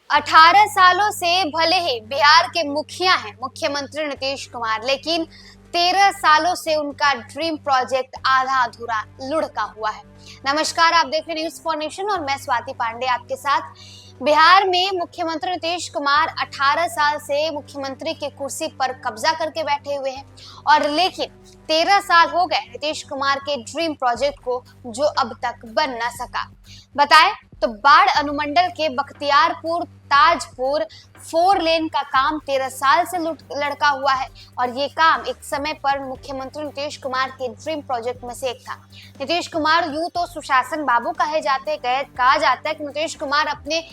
18 सालों से भले ही बिहार के मुखिया हैं मुख्यमंत्री नीतीश कुमार, लेकिन 13 सालों से उनका ड्रीम प्रोजेक्ट आधा अधूरा लुढ़का हुआ है। नमस्कार, आप देख रहे हैं न्यूज़ फॉर नेशन और मैं स्वाति पांडे आपके साथ। बिहार में मुख्यमंत्री नीतीश कुमार 18 साल से मुख्यमंत्री की कुर्सी पर कब्जा करके बैठे हुए हैं और लेकिन 13 साल हो गए नीतीश कुमार के ड्रीम प्रोजेक्ट को, जो अब तक बन न सका। बताएं तो बाढ़ अनुमंडल के बख्तियारपुर ताजपुर 4 लेन का काम 13 साल से लड़का हुआ है और ये काम एक समय पर मुख्यमंत्री नीतीश कुमार के ड्रीम प्रोजेक्ट में से एक था। नीतीश कुमार यूं तो सुशासन बाबू कहा जाता है कि नीतीश कुमार अपने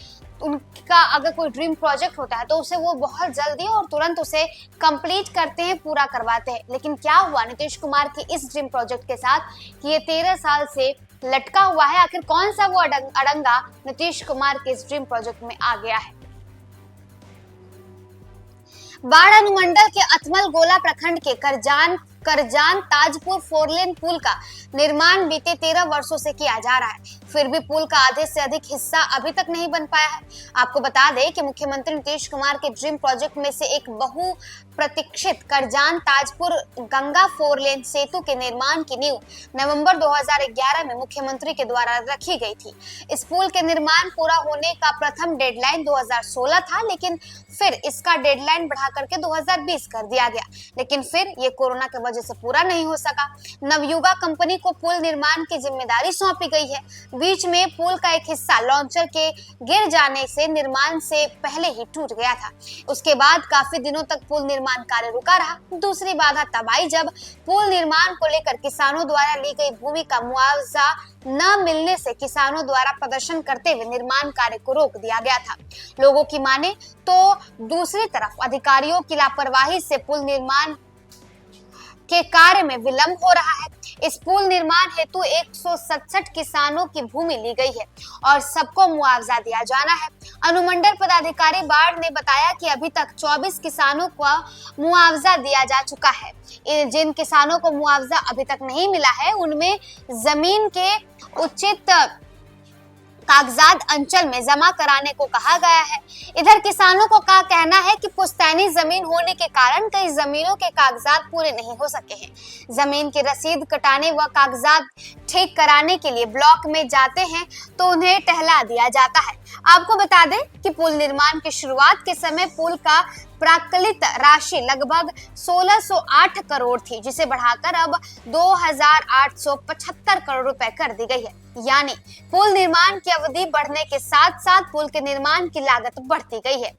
उनका अगर कोई ड्रीम प्रोजेक्ट होता है तो उसे वो बहुत जल्दी और तुरंत उसे कंप्लीट करते हैं, पूरा करवाते हैं। लेकिन क्या हुआ नीतीश कुमार के इस ड्रीम प्रोजेक्ट के साथ कि ये 13 साल से लटका हुआ है। आखिर कौन सा वो अड़ंगा नीतीश कुमार के इस ड्रीम प्रोजेक्ट में आ गया है? बाढ़ अनुमंडल के अथमल गोला प्रखंड के करजान ताजपुर 4 लेन पुल का निर्माण बीते 13 वर्षों से किया जा रहा है, फिर भी पुल का आधे से अधिक हिस्सा अभी तक नहीं बन पाया है। आपको बता दें कि मुख्यमंत्री नीतीश कुमार के ड्रीम प्रोजेक्ट में से एक बहु प्रतीक्षित करजान ताजपुर गंगा 4 लेन सेतु के निर्माण की नींव नवंबर 2011 में मुख्यमंत्री के द्वारा रखी गई थी। इस पुल के निर्माण पूरा होने का प्रथम डेडलाइन 2016 था, लेकिन फिर इसका डेडलाइन बढ़ा करके 2020 कर दिया गया, लेकिन फिर ये कोरोना की वजह से पूरा नहीं हो सका। नवयुगा कंपनी को पुल निर्माण की जिम्मेदारी सौंपी गई है। बीच में पुल का एक हिस्सा लॉन्चर के गिर जाने से निर्माण से पहले ही टूट गया था। उसके बाद काफी दिनों तक पुल निर्माण कार्य रुका रहा। दूसरी बाधा तब आई जब पुल निर्माण को लेकर किसानों द्वारा ली गई भूमि का मुआवजा न मिलने से किसानों द्वारा प्रदर्शन करते हुए निर्माण कार्य को रोक दिया गया था। लोगों की माने तो दूसरी तरफ अधिकारियों की लापरवाही से पुल निर्माण के कार्य में विलंब हो रहा है। इस पुल निर्माण हेतु 167 किसानों की भूमि ली गई है और सबको मुआवजा दिया जाना है। अनुमंडल पदाधिकारी बाढ़ ने बताया कि अभी तक 24 किसानों को मुआवजा दिया जा चुका है। जिन किसानों को मुआवजा अभी तक नहीं मिला है उनमें जमीन के उचित कागजात अंचल में जमा कराने को कहा गया है। इधर किसानों को का कहना है कि पुश्तैनी जमीन होने के कारण कई जमीनों के कागजात पूरे नहीं हो सके हैं। जमीन की रसीद कटाने व कागजात ठीक कराने के लिए ब्लॉक में जाते हैं तो उन्हें टहला दिया जाता है। आपको बता दें कि पुल निर्माण की शुरुआत के समय पुल का प्राक्कलित राशि लगभग 1608 करोड़ थी, जिसे बढ़ाकर अब 2875 करोड़ रुपए कर दी गई है। यानी पुल निर्माण की अवधि बढ़ने के साथ साथ पुल के निर्माण की लागत बढ़ती गई है।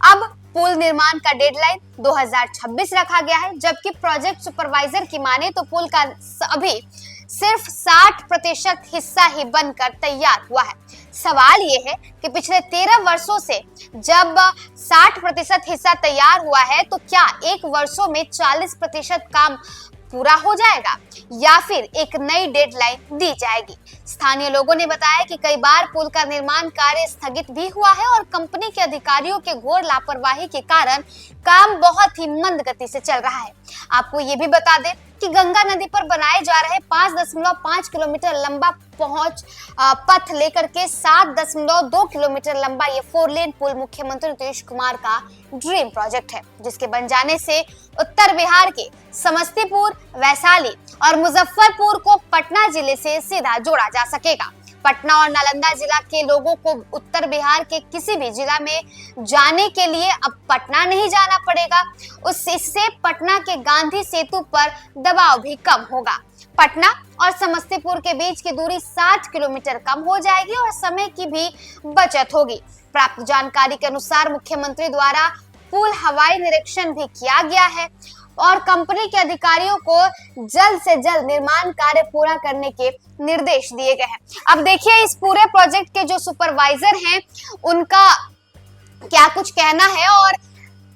अब पुल निर्माण का डेडलाइन 2026 रखा गया है, जबकि प्रोजेक्ट सुपरवाइजर की माने तो पुल का अभी सिर्फ 60% हिस्सा ही बनकर तैयार हुआ है। सवाल ये है कि पिछले 13 वर्षों से जब 60% हिस्सा तैयार हुआ है तो क्या एक वर्षों में 40% काम पूरा हो जाएगा या फिर एक नई डेडलाइन दी जाएगी? स्थानीय लोगों ने बताया कि कई बार पुल का निर्माण कार्य स्थगित भी हुआ है और कंपनी के अधिकारियों के घोर लापरवाही के कारण काम बहुत ही मंद गति से चल रहा है। आपको ये भी बता दें कि गंगा नदी पर बनाए जा रहे 5.5 किलोमीटर लंबा पहुंच पथ लेकर के 7.2 किलोमीटर लंबा ये 4 लेन पुल मुख्यमंत्री नीतीश कुमार का ड्रीम प्रोजेक्ट है, जिसके बन जाने से उत्तर बिहार के समस्तीपुर, वैशाली और मुजफ्फरपुर को पटना जिले से सीधा जोड़ा जा सकेगा। पटना और नालंदा जिला के लोगों को उत्तर बिहार के किसी भी जिला में जाने के लिए अब पटना नहीं जाना पड़ेगा। इससे पटना के गांधी सेतु पर दबाव भी कम होगा। पटना और समस्तीपुर के बीच की दूरी 60 किलोमीटर कम हो जाएगी और समय की भी बचत होगी। प्राप्त जानकारी के अनुसार मुख्यमंत्री द्वारा पुल हवाई निरीक्षण भी किया गया है और कंपनी के अधिकारियों को जल्द से जल्द निर्माण कार्य पूरा करने के निर्देश दिए गए हैं। अब देखिए इस पूरे प्रोजेक्ट के जो सुपरवाइजर हैं उनका क्या कुछ कहना है और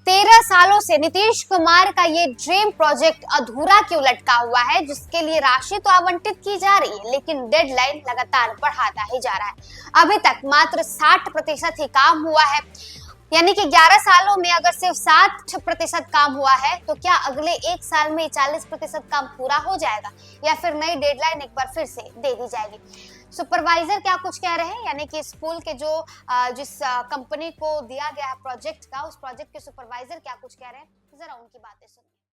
13 सालों से नीतीश कुमार का ये ड्रीम प्रोजेक्ट अधूरा क्यों लटका हुआ है, जिसके लिए राशि तो आवंटित की जा रही है लेकिन डेडलाइन लगातार बढ़ाता ही जा रहा है। अभी तक मात्र 60% ही काम हुआ है, यानी कि 11 सालों में अगर सिर्फ 60% काम हुआ है तो क्या अगले 1 साल में 40% काम पूरा हो जाएगा या फिर नई डेडलाइन एक बार फिर से दे दी जाएगी? सुपरवाइजर क्या कुछ कह रहे हैं, यानी कि इस पुल के जो जिस कंपनी को दिया गया है प्रोजेक्ट का, उस प्रोजेक्ट के सुपरवाइजर क्या कुछ कह रहे हैं, जरा उनकी बातें सुनिए।